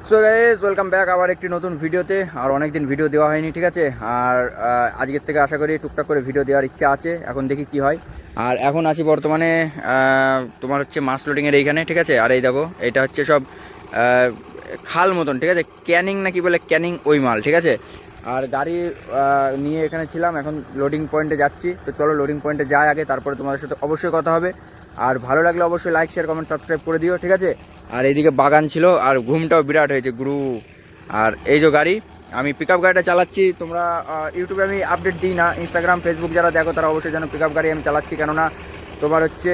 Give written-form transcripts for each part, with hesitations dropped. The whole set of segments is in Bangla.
সো গাইস ওয়েলকাম ব্যাক আবার একটি নতুন ভিডিওতে। আর অনেকদিন ভিডিও দেওয়া হয়নি, ঠিক আছে। আর আজকের থেকে আশা করি টুকটাক করে ভিডিও দেওয়ার ইচ্ছা আছে, এখন দেখি কি হয়। আর এখন আছি বর্তমানে তোমার হচ্ছে মাছ লোডিংয়ের এইখানে, ঠিক আছে। আর এই দেখো এটা হচ্ছে সব খাল মতন, ঠিক আছে, ক্যানিং না কি বলে, ক্যানিং ওই মাল, ঠিক আছে। আর গাড়ি নিয়ে এখানে ছিলাম, এখন লোডিং পয়েন্টে যাচ্ছি। তো চলো লোডিং পয়েন্টে যাই আগে, তারপরে তোমাদের সাথে অবশ্যই কথা হবে। আর ভালো লাগলে অবশ্যই লাইক শেয়ার কমেন্ট সাবস্ক্রাইব করে দিও, ঠিক আছে। আর এইদিকে বাগান ছিল, আর ঘুমটাও বিরাট হয়েছে গুরু। আর এই যে গাড়ি, আমি পিক আপ গাড়িটা চালাচ্ছি। তোমরা ইউটিউবে আমি আপডেট দিই না, ইনস্টাগ্রাম ফেসবুক যারা দেখো তারা অবশ্যই জানো পিক আপ গাড়ি আমি চালাচ্ছি। কেননা তোমার হচ্ছে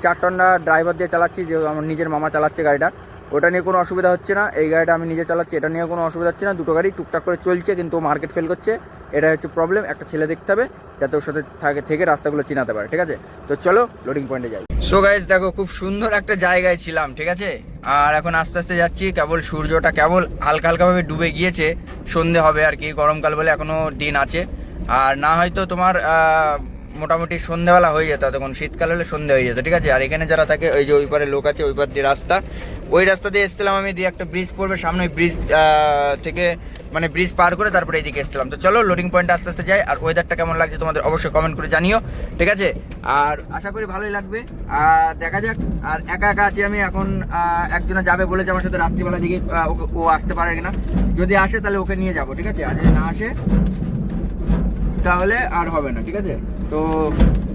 4 টন্না ড্রাইভার দিয়ে চালাচ্ছি, যে আমার নিজের মামা চালাচ্ছে গাড়িটা। ওটা নিয়ে কোনো অসুবিধা হচ্ছে না। এই গাড়িটা আমি নিজে চালাচ্ছি, এটা নিয়ে কোনো অসুবিধা হচ্ছে না। দুটো গাড়ি টুকটাক করে চলছে, কিন্তু মার্কেট ফেল করছে। এটা হচ্ছে প্রবলেম। একটা ছেলে দেখতে হবে যাতে ওর সাথে থেকে রাস্তাগুলো চিনাতে পারে, ঠিক আছে। তো চলো লোডিং পয়েন্টে যাই। সো গাইস দেখো, খুব সুন্দর একটা জায়গায় ছিলাম, ঠিক আছে। আর এখন আস্তে আস্তে যাচ্ছি। কেবল সূর্যটা কেবল হালকা হালকাভাবে ডুবে গিয়েছে, সন্ধে হবে আর কি। গরমকাল বলে এখনও দিন আছে। আর না হয়তো তোমার মোটামুটি সন্ধ্যেবেলা হয়ে যেত, তখন শীতকাল হলে সন্ধে হয়ে যেত, ঠিক আছে। আর এখানে যারা থাকে, ওই যে ওই পারে লোক আছে, ওই পার দিয়ে রাস্তা, ওই রাস্তা দিয়ে এসেছিলাম আমি। দিয়ে একটা ব্রিজ পড়বে সামনে, ওই ব্রিজ থেকে মানে ব্রিজ পার করে তারপরে এইদিকে এসেছিলাম। তো চলো লোডিং পয়েন্টে আস্তে আস্তে যাই। আর ওয়েদারটা কেমন লাগছে তোমাদের অবশ্যই কমেন্ট করে জানিও, ঠিক আছে। আর আশা করি ভালোই লাগবে, আর দেখা যাক। আর একা একা আছি আমি এখন। একজনে যাবে বলেছে আমার সাথে রাত্রিবেলা দিকে, ও আসতে পারে কিনা। যদি আসে তাহলে ওকে নিয়ে যাবো, ঠিক আছে। আর যদি না আসে তাহলে আর হবে না, ঠিক আছে। তো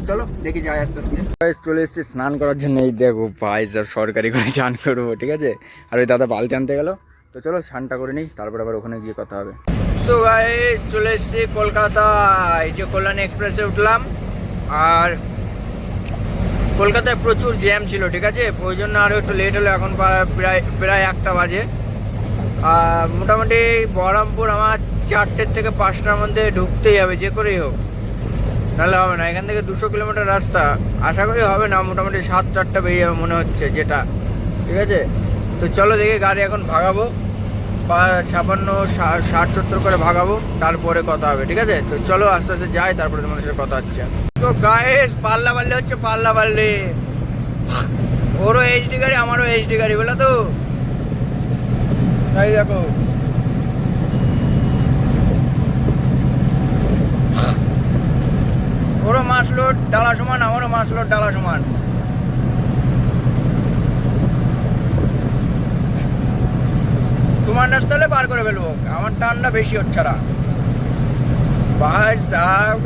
চলো দেখি যাই আস্তে আস্তে। চলে এসেছি স্নান করার জন্য। এই দেখো ভাই সব সরকারি করে স্নান করবো, ঠিক আছে। আর ওই দাদা বালতি আনতে গেল। তো চলো স্নানটা করে নিই, তারপর আবার ওখানে গিয়ে কথা হবে। তো গাইস চলে এসেছি কলকাতা। এই যে কল্যাণী এক্সপ্রেসে উঠলাম। আর কলকাতায় প্রচুর জ্যাম ছিল, ঠিক আছে। ওই জন্য আরও একটু লেট হলো। এখন প্রায় 1টা বাজে। মোটামুটি বহরমপুর আমার 4টে থেকে 5টার মধ্যে ঢুকতেই হবে, যে করেই হোক, নাহলে হবে না। এখান থেকে 200 কিলোমিটার রাস্তা, আশা করি হবে না। মোটামুটি 7-8টা বেরিয়ে যাবে মনে হচ্ছে যেটা, ঠিক আছে। তো চলো দেখে গাড়ি এখন ভাগাবো, 56-60-70 করে ভাগাবো, তারপরে কথা হবে, ঠিক আছে। তো চলো আস্তে আস্তে যাই, তারপরে তোমাদের সাথে কথা হচ্ছে। তো গাইস পাল্লা পাল্লে হচ্ছে, পাল্লা পাল্লে। ওরও এইচডি গাড়ি, আমারও এইচডি গাড়ি, বলে তো তাই দেখো। ওরও মাছ লোড ডালা সমান, আমারও মাছ লোড ডালা সমান। তোমার রাস্তা হলে পার করে ফেলবো, আমার টানটা বেশি হচ্ছে না। বাস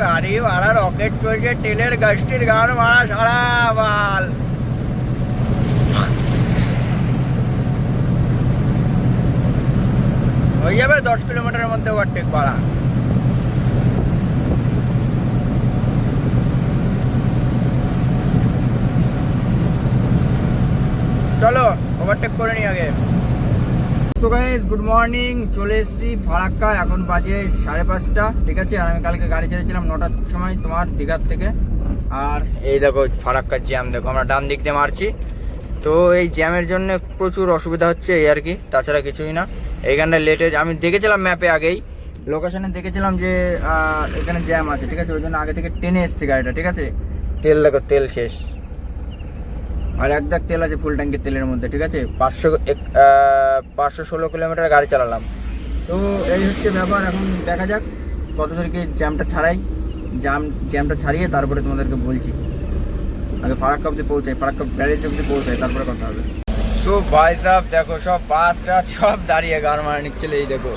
গাড়ি ভাড়া রকেট চলছে, তেলের গাছটির গান মারা সারা বাল। হয়ে যাবে 10 কিলোমিটারের মধ্যে ওভারটেক ভাড়া। চলো ওভারটেক করে নি আগে। সো গাইস গুড মর্নিং, চলে এসেছি ফারাক্কা। এখন বাজে 5:30, ঠিক আছে। আর আমি কালকে গাড়ি ছেড়েছিলাম 9টার সময় তোমার দীঘার থেকে। আর এই দেখো ফারাক্কার জ্যাম দেখো, আমরা ডান দিক দিয়ে মারছি। তো এই জ্যামের জন্য প্রচুর অসুবিধা হচ্ছে, এই আর কি, তাছাড়া কিছুই না। এইখানটা লেটে আমি দেখেছিলাম ম্যাপে, আগেই লোকেশনে দেখেছিলাম যে এখানে জ্যাম আছে, ঠিক আছে। ওই জন্য আগে থেকে টেনে এসেছি গাড়িটা, ঠিক আছে। তেল দেখো, তেল শেষ। আর 1 দাগ তেল আছে ফুল ট্যাঙ্কের তেলের মধ্যে, ঠিক আছে। 516 কিলোমিটার গাড়ি চালালাম। তো এই হচ্ছে ব্যাপার। এখন দেখা যাক কত দূরকে জ্যামটা ছাড়াই, জ্যামটা ছাড়িয়ে তারপরে তোমাদেরকে বলছি। আগে ফারাক্কা অব্দি পৌঁছাই, ফারাক্কা ব্যারেজ অব্দি পৌঁছাই, তারপরে কথা হবে। তো ভাই সাহেব দেখো, সব বাস টাস সব দাঁড়িয়ে গাড় মারা নিচ্ছিল। এই দেখো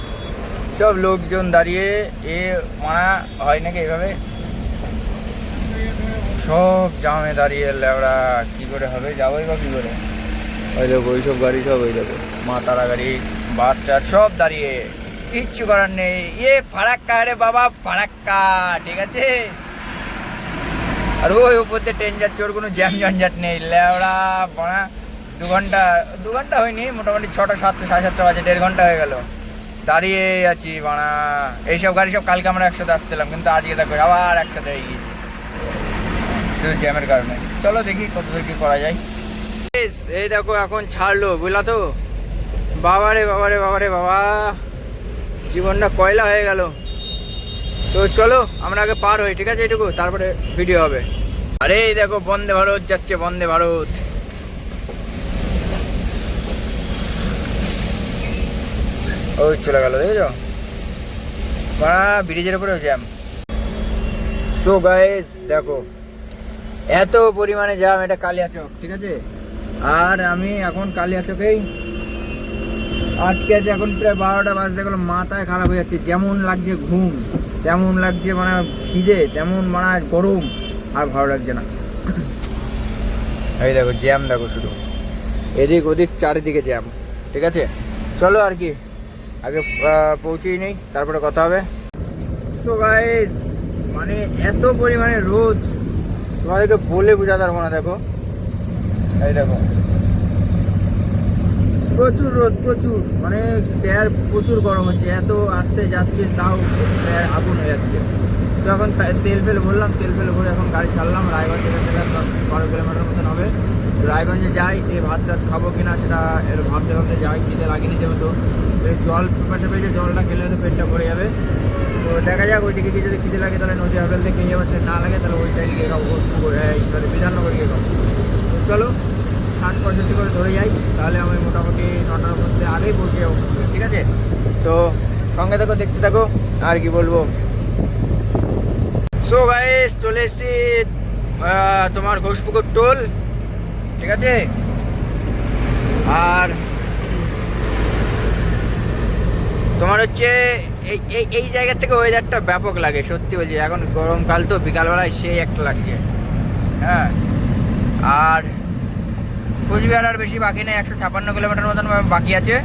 সব লোকজন দাঁড়িয়ে, এ মারা হয় নাকি এইভাবে, সব জামে দাঁড়িয়ে। লেবড়া কী করে হবে, যাবোই বা কী করে। ওই দেখো ওইসব গাড়ি সব, ওই দেখো মা তারা গাড়ি, বাস টাস সব দাঁড়িয়ে, কিচ্ছু করার নেই। ফারাক্কা রে বাবা, ফারাক্কা, ঠিক আছে। আর ওই উপর দিয়ে ট্রেন যাচ্ছে, ওর কোনো জ্যাম ঝঞ্ঝাট নেই। লেবড়া বাড়া 2 ঘন্টা হয়নি, মোটামুটি 6টা 7টা 7:30 বাজে, 1.5 ঘন্টা হয়ে গেল দাঁড়িয়ে আছি বাড়া। এইসব গাড়ি সব কালকে আমরা একসাথে আসছিলাম, কিন্তু আজকে দেখো আবার একসাথে হয়ে গিয়েছি শুধু জ্যামের কারণে। চলো দেখি কত দূর কি করা যায়। এই দেখো এখন ছাড়লো, বুঝলা তো। বাবারে বাবারে বাবারে বাবা, জীবনটা কয়লা হয়ে গেল। তো চলো আমরা আগে পার হই, ঠিক আছে, এটুকু, তারপরে ভিডিও হবে। আরে এই দেখো বন্দে ভারত যাচ্ছে, বন্দে ভারত। ওই চলে গেল, দেখেছো বাড়া, ব্রিজের উপরেও জ্যাম। সো গাইস দেখো এত পরিমাণে জ্যাম, এটা কালিয়াচক, ঠিক আছে। আর আমি এখন কালিয়াচকেই আটকে আছে, এখন প্রায় 12টা বাজতে গেল, মাথায় খারাপ হয়ে যাচ্ছে, যেমন লাগছে ঘুম, তেমন লাগছে মানে খিদে, তেমন মানে গরম, আর ভালো লাগছে না। এই দেখো জ্যাম, দেখো শুধু এদিক ওদিক চারিদিকে জ্যাম, ঠিক আছে। চলো আর কি আগে পৌঁছেই নেই, তারপরে কথা হবে। সো গাইস মানে এত পরিমাণে রোদ, তোমাদেরকে বলে বোঝাতে পারবো না। দেখো এই দেখো প্রচুর রোদ, প্রচুর মানে টায়ার প্রচুর গরম হচ্ছে, এত আস্তে যাচ্ছে তাও টায়ার আগুন হয়ে যাচ্ছে। তো এখন তেল ফেল ভরলাম, তেল ফেল ভরে এখন গাড়ি ছাড়লাম। রায়গঞ্জ এখান থেকে 10-12 কিলোমিটার মতন হবে। রায়গঞ্জে যাই, এই ভাত টাত খাবো কিনা সেটা এর ভাবতে ভাবতে যাই, খিদে লাগেনি যেহেতু। জল পাশে পেয়েছে, জলটা খেলে হয়তো পেটটা ভরে যাবে। তো দেখা যাক, ওইদিকে গিয়ে যদি খিদে লাগে তাহলে নদী হোটেল থেকে খেয়ে যাবো, না লাগে তাহলে ওই সাইডে গিয়ে খাবো, বিধাননগর গিয়ে খাবো। তো চলো 60-65 করে ধরে যাই, তাহলে আমি মোটামুটি 9টার মধ্যে আগেই পৌঁছে যাবো, ঠিক আছে। তো সঙ্গে থাকো, দেখতে থাকো, আর কি বলবো। সো গাইস চলে এসেছি তোমার ঘোষপুকুর টোল, ঠিক আছে। আর তোমার হচ্ছে এই জায়গা থেকে ওয়েদারটা ব্যাপক লাগে, সত্যি বলছি। এখন গরমকাল তো, বিকালবেলায় সেই একটা লাগছে, হ্যাঁ। আর কোচবিহার আর বেশি বাকি নেই, 156 কিলোমিটার মতন বাকি আছে।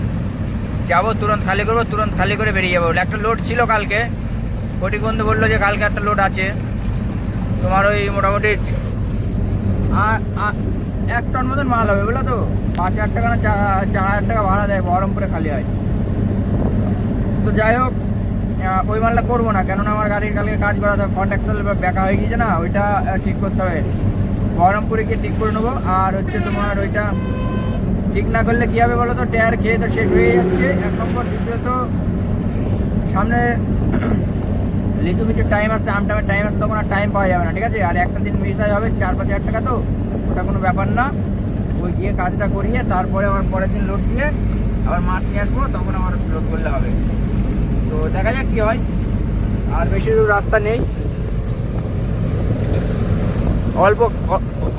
যাবো, তুরন্ত খালি করবো, তুরন্ত খালি করে বেরিয়ে যাবো। একটা লোড ছিল কালকে, কোটিক বন্ধু বললো যে কালকে একটা লোড আছে তোমার, ওই মোটামুটি 1 টন মতন মাল হবে, বুঝলো তো। 5,000 টাকা না 4,000 টাকা ভাড়া দেয়, বহরমপুরে খালি হয়। তো যাই হোক, ওই মালটা করবো না, কেননা আমার গাড়ির কালকে কাজ করাতে হবে, ফ্রন্ট অ্যাক্সেল বেঁকা হয়ে গিয়েছে না, ওইটা ঠিক করতে হবে। বহরমপুরে গিয়ে ঠিক করে নেবো। আর হচ্ছে তোমার ওইটা ঠিক না করলে কী হবে বলো তো, টায়ার খেয়ে তো শেষ হয়ে যাচ্ছে 1 নম্বর। দ্বিতীয়ত সামনে লিচু পিচুর টাইম আসছে, আমটামের টাইম আসছে, তখন আর টাইম পাওয়া যাবে না, ঠিক আছে। আর একটা দিন মিস হয়ে হবে, 4-5 হাজার টাকা, তো ওটা কোনো ব্যাপার না। ওই গিয়ে কাজটা করিয়ে তারপরে আমার পরের দিন লোড দিয়ে আবার মাছ নিয়ে আসবো, তখন আমার লোড করলে হবে। তো দেখা যাক কী হয়। আর বেশি দূর রাস্তা নেই,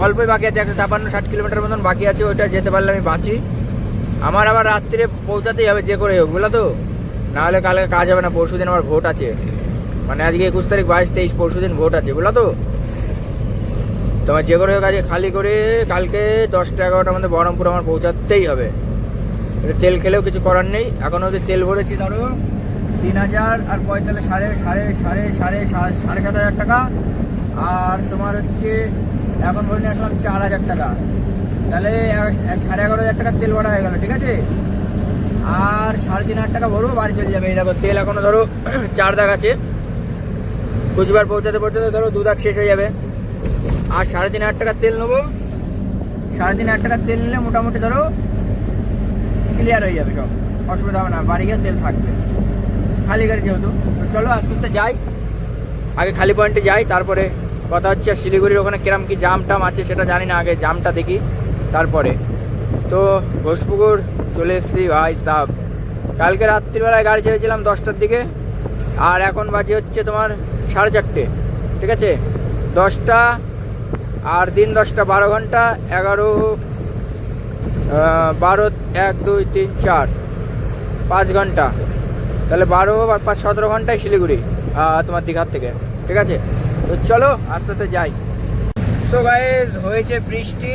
অল্পই বাকি আছে, 156-60 কিলোমিটার মতন বাকি আছে। ওইটা যেতে পারলে আমি বাঁচি। আমার আবার রাত্রে পৌঁছাতেই হবে যে করে হোক, বুঝলো তো, নাহলে কালকে কাজ হবে না। পরশু দিন আমার ভোট আছে, মানে আজকে 21 তারিখ, 22-23, পরশু দিন ভোট আছে, বুঝলো তো। তোমার যে করে হোক আজকে খালি করে কালকে 10টা-11টার মধ্যে বহরমপুর আমার পৌঁছাতেই হবে। তেল খেলেও কিছু করার নেই। এখন অবধি তেল ভরেছি ধরো 3,000, আর 7,500 টাকা। আর তোমার হচ্ছে এখন ভরে নিয়ে আসলাম 4,000 টাকা, তাহলে 11,500 টাকার তেল ভরা হয়ে গেল, ঠিক আছে। আর 3,500 টাকা ভরবো, বাড়ি চলে যাবে। এই দেখো তেল এখনো ধরো 4 দাগ আছে, কুচবিহার পৌঁছাতে পৌঁছাতে ধরো 2 দাগ শেষ হয়ে যাবে। আর 3,500 টাকার তেল নেবো। 3,500 টাকার তেল নিলে মোটামুটি ধরো ক্লিয়ার হয়ে যাবে, সব অসুবিধা হবে না, বাড়ি গিয়ে তেল থাকবে, খালি গাড়ি যেহেতু। তো চলো আস্তে আস্তে যাই, আগে খালি পয়েন্টে যাই, তারপরে কথা হচ্ছে। শিলিগুড়ির ওখানে কিরম কি জাম টাম আছে সেটা জানি না, আগে জামটা দেখি তারপরে। তো ঘোষপুকুর চলে এসেছি ভাই সাহ। কালকে রাত্রিবেলায় গাড়ি ছেড়েছিলাম 10টার দিকে, আর এখন বাজে হচ্ছে তোমার 4:30, ঠিক আছে। 10টা আর দিন 10টা, 12 ঘন্টা, 11, 12, 1, 2, 3, 4, 5 ঘন্টা, তাহলে 12 আর 5, 17 ঘন্টায় শিলিগুড়ি তোমার দীঘার থেকে, ঠিক আছে। তো চলো আস্তে আস্তে যাই। সো গাইস হয়েছে বৃষ্টি,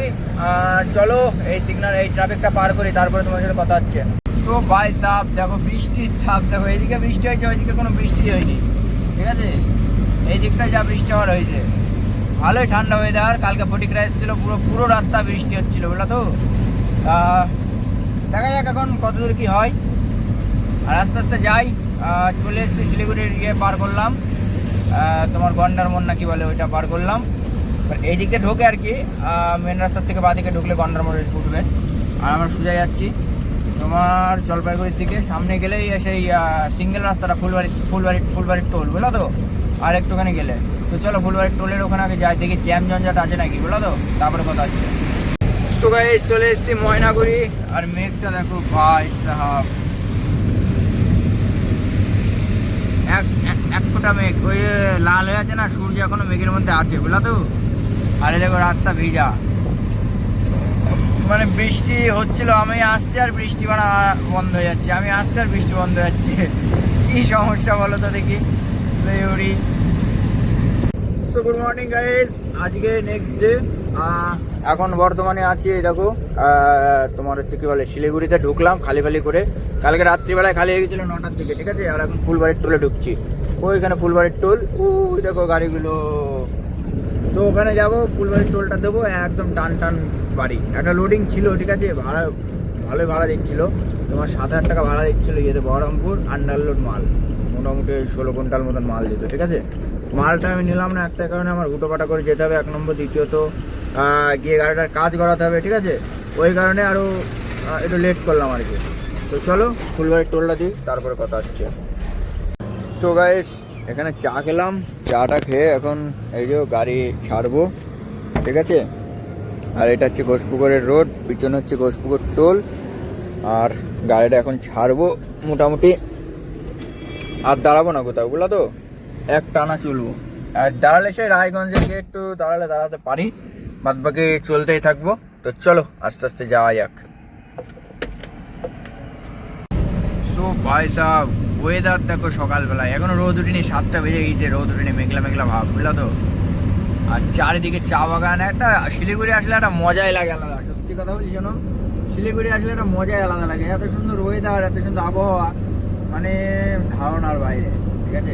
চলো এই সিগন্যাল, এই ট্রাফিকটা পার করি, তারপরে তোমার সাথে কথা হচ্ছে। তো ভাই সাহেব দেখো বৃষ্টির ছাপ দেখো, এইদিকে বৃষ্টি হয়েছে, ওইদিকে কোনো বৃষ্টি হয়নি, ঠিক আছে। এই দিকটা যা বৃষ্টি হওয়ার হয়েছে, ভালোই ঠান্ডা ওয়েদার। কালকে ফটিকরা এসেছিল, পুরো রাস্তা বৃষ্টি হচ্ছিলো, বুঝলো তো। দেখা যাক এখন কতদূর কি হয়। আর আস্তে আস্তে যাই, চলে এসেছি শিলিগুড়ির পার করলাম, তোমার গন্ডার মন না কি বলে, ওইটা পার করলাম। এই দিকে ঢোকে আর কি, মেন রাস্তার থেকে বাঁ দিকে ঢুকলে গন্ডার মোড়ে উঠবে। আর আমরা সোজা যাচ্ছি তোমার জলপাইগুড়ির দিকে। সামনে গেলেই সেই সিঙ্গেল রাস্তাটা, ফুলবাড়ির টোল, বুঝলো তো, আর একটুখানি গেলে। তো চলো ফুলবাড়ির টোলের ওখানে আগে যাই, দেখি জ্যাম ঝঞ্ঝাট আছে নাকি, বুঝলো তো, তারপরে কথা হচ্ছে। তো গাইস চলে এসেছি ময়নাগুড়ি, আর মেঘটা দেখো ভাই সাহাব, এক ফোঁটা মেঘ, ওই লাল হয়ে আছে না, সূর্য এখনো মেঘের মধ্যে আছে, বুঝলা তো। আর এই দেখো রাস্তা ভিজা, মানে বৃষ্টি হচ্ছিল, আমি আসছি আর বৃষ্টি মানে বন্ধ হয়ে যাচ্ছে, আমি আসছি আর বৃষ্টি বন্ধ হয়ে যাচ্ছে। কি সমস্যা বলো তো দেখি। সো গুড মর্নিং গাইস, আজকে নেক্সট ডে। এখন বর্তমানে আছি এই দেখো তোমার হচ্ছে কি বলে শিলিগুড়িতে ঢুকলাম খালি করে। কালকে রাত্রিবেলায় খালি হয়ে গেছিল 9টার দিকে, ঠিক আছে। আর এখন ফুলবাড়ির টোলে ঢুকছি, ওইখানে ফুলবাড়ির টোল, ওই দেখো গাড়িগুলো। তো ওখানে যাবো, ফুলবাড়ির টোলটা দেবো, একদম টান বাড়ি। একটা লোডিং ছিল, ঠিক আছে, ভাড়া ভালোই ভাড়া দিচ্ছিল, তোমার 7,000 টাকা ভাড়া দিচ্ছিলো ইয়েতে বহরমপুর। আন্ডারলোড মাল মোটামুটি 16 কুইন্টাল মতন মাল দিত, ঠিক আছে। মালটা আমি নিলাম না একটা কারণে, আমার হুটোপাটা করে যেতে হবে 1 নম্বর, দ্বিতীয়ত গিয়ে গাড়িটার কাজ করাতে হবে, ঠিক আছে। ওই কারণে আরও একটু লেট করলাম আর কি। তো চলো ফুলবাড়ির টোলটা দিই, তারপরে কথা হচ্ছে। তো গাইস এখানে চা খেলাম, চাটা খেয়ে এখন এই যে গাড়ি ছাড়বো, ঠিক আছে। আর এটা হচ্ছে ঘোষপুকুরের রোড, পিছনে হচ্ছে ঘোষপুকুর টোল। আর গাড়িটা এখন ছাড়বো মোটামুটি, আর দাঁড়াবো না কোথাও, বুঝলা তো, এক টানা চলবো। আর দাঁড়ালে সেই রায়গঞ্জের গিয়ে একটু দাঁড়াতে পারি, বাদ বাকি চলতেই থাকবো। তো চলো আস্তে আস্তে যাওয়া যাক। তো ভাই সাহেব ওয়েদার দেখো, সকালবেলায় এখনো রোদ উঠিনি, 7টা বেজে গিয়েছে, রোদ উঠিনি, মেঘলা ভাব, বুঝলা তো। আর চারিদিকে চা বাগান। একটা শিলিগুড়ি আসলে একটা মজাই লাগে আলাদা, সত্যি কথা বলছি জানো, শিলিগুড়ি আসলে একটা মজাই আলাদা লাগে। এত সুন্দর ওয়েদার, এত সুন্দর আবহাওয়া, মানে ধারণার বাইরে, ঠিক আছে।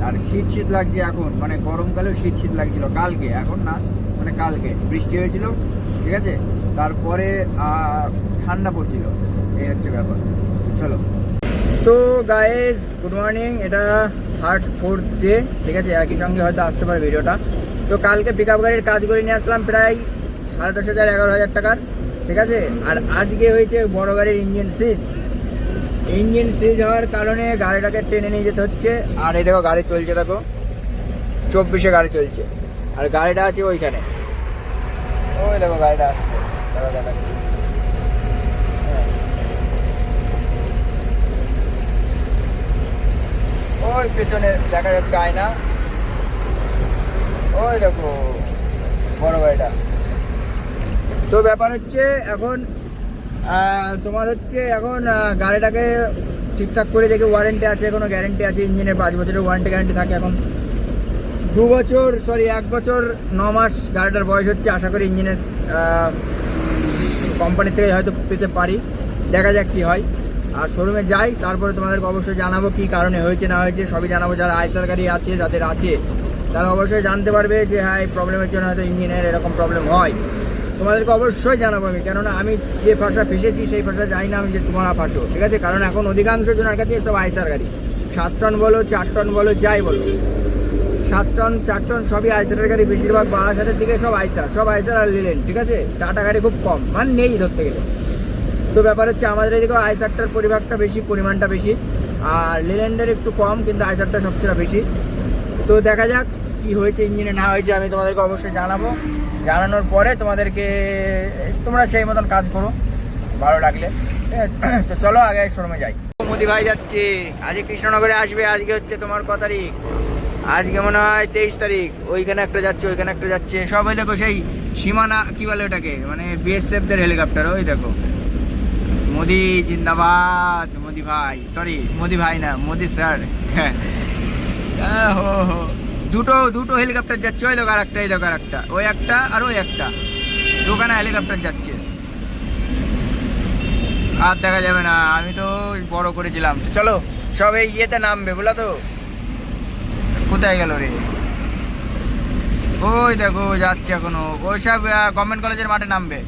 আর শীত লাগছে এখন, মানে গরমকালেও শীত লাগছিল কালকে, এখন না, মানে কালকে বৃষ্টি হয়েছিল, ঠিক আছে। তারপরে ঠান্ডা পড়ছিল, এই হচ্ছে ব্যাপার। চলো। তো গাইজ গুড মর্নিং, এটা 4th ডে, ঠিক আছে। একই সঙ্গে হয়তো আসতে পারে ভিডিওটা। তো কালকে পিক আপ গাড়ির কাজ করে নিয়ে আসলাম প্রায় 10,500 11,000 টাকার, ঠিক আছে। আর আজকে হয়েছে বড় গাড়ির ইঞ্জিন সিজ হওয়ার কারণে গাড়িটাকে টেনে নিয়ে যেতে হচ্ছে। আর এই দেখো গাড়ি চলছে, দেখো 24-এ গাড়ি চলছে, আর গাড়িটা আছে ওইখানে, ওই দেখো গাড়িটা আসছে, দেখাচ্ছি। ওই পেছনে দেখা যাচ্ছে আয়না, ওই দেখো বড় গাড়িটা। তো ব্যাপার হচ্ছে এখন তোমার হচ্ছে এখন গাড়িটাকে ঠিকঠাক করে দেখে ওয়ারেন্টি আছে, এখনো গ্যারেন্টি আছে ইঞ্জিনের, 5 বছরের ওয়ারেন্টি গ্যারেন্টি থাকে। এখন 1 বছর 9 মাস গাড়িটার বয়স হচ্ছে। আশা করি ইঞ্জিনের কোম্পানি থেকে হয়তো পেতে পারি, দেখা যাক কী হয়। আর শোরুমে যাই, তারপরে তোমাদেরকে অবশ্যই জানাবো কী কারণে হয়েছে না হয়েছে, সবই জানাবো। যারা আইসার গাড়ি আছে, যাদের আছে, তারা অবশ্যই জানতে পারবে যে হ্যাঁ এই প্রবলেমের জন্য হয়তো ইঞ্জিনের এরকম প্রবলেম হয়। তোমাদেরকে অবশ্যই জানাবো আমি, কেননা আমি যে ভাষা ফেসেছি সেই ভাষা জানি না আমি যে তোমরা ফাঁসো, ঠিক আছে। কারণ এখন অধিকাংশ জনের কাছে এসব আইসার গাড়ি, 7 টন বলো 4 টন বলো যাই বলো, 7 টন 4 টন সবই আইসারের গাড়ি, বেশিরভাগ 12,000-এর দিকে সব আইসার আর লিলেন, ঠিক আছে। টাটা গাড়ি খুব কম, মানে নেই ধরতে গেলে। তো ব্যাপার হচ্ছে আমাদের এদিকে আইসারটার পরিমাণটা বেশি, আর লিল্যান্ডের একটু কম, কিন্তু আইসারটা সবচেয়ে বেশি। তো দেখা যাক কি হয়েছে, ইঞ্জিনে না হয়েছে, আমি তোমাদেরকে অবশ্যই জানাবো। জানানোর পরে তোমরা সেই মতন কাজ করো ভালো লাগলে। তো চলো আগে শোরুমে যাই। মোদি ভাই যাচ্ছে, আজকে কৃষ্ণনগরে আসবে। আজকে হচ্ছে তোমার কত তারিখ, আজকে মনে হয় 23 তারিখ। ওইখানে একটা যাচ্ছে, ওইখানে একটা যাচ্ছে, সব ওই দেখো সেই সীমানা কি বলে ওটাকে, মানে বিএসএফদের হেলিকপ্টার, ওই দেখো। মোদি জিন্দাবাদ, মোদি ভাই, সরি মোদি ভাই না, মোদি স্যার। হো দুটো হেলিকপ্টার যাচ্ছে, ওই দেখো আরেকটা, এই দেখো আরেকটা, ওই একটা আর ওই একটা, দুখানা হেলিকপ্টার যাচ্ছে। আর দেখা যাবে না, আমি তো বড় করেছিলাম। চলো সব এই ইয়েতে নামবে, বলা তো। কোথায় গেল রে, ওই দেখো যাচ্ছে এখনো, ওই সব গভর্নমেন্ট কলেজের মাঠে নামবে।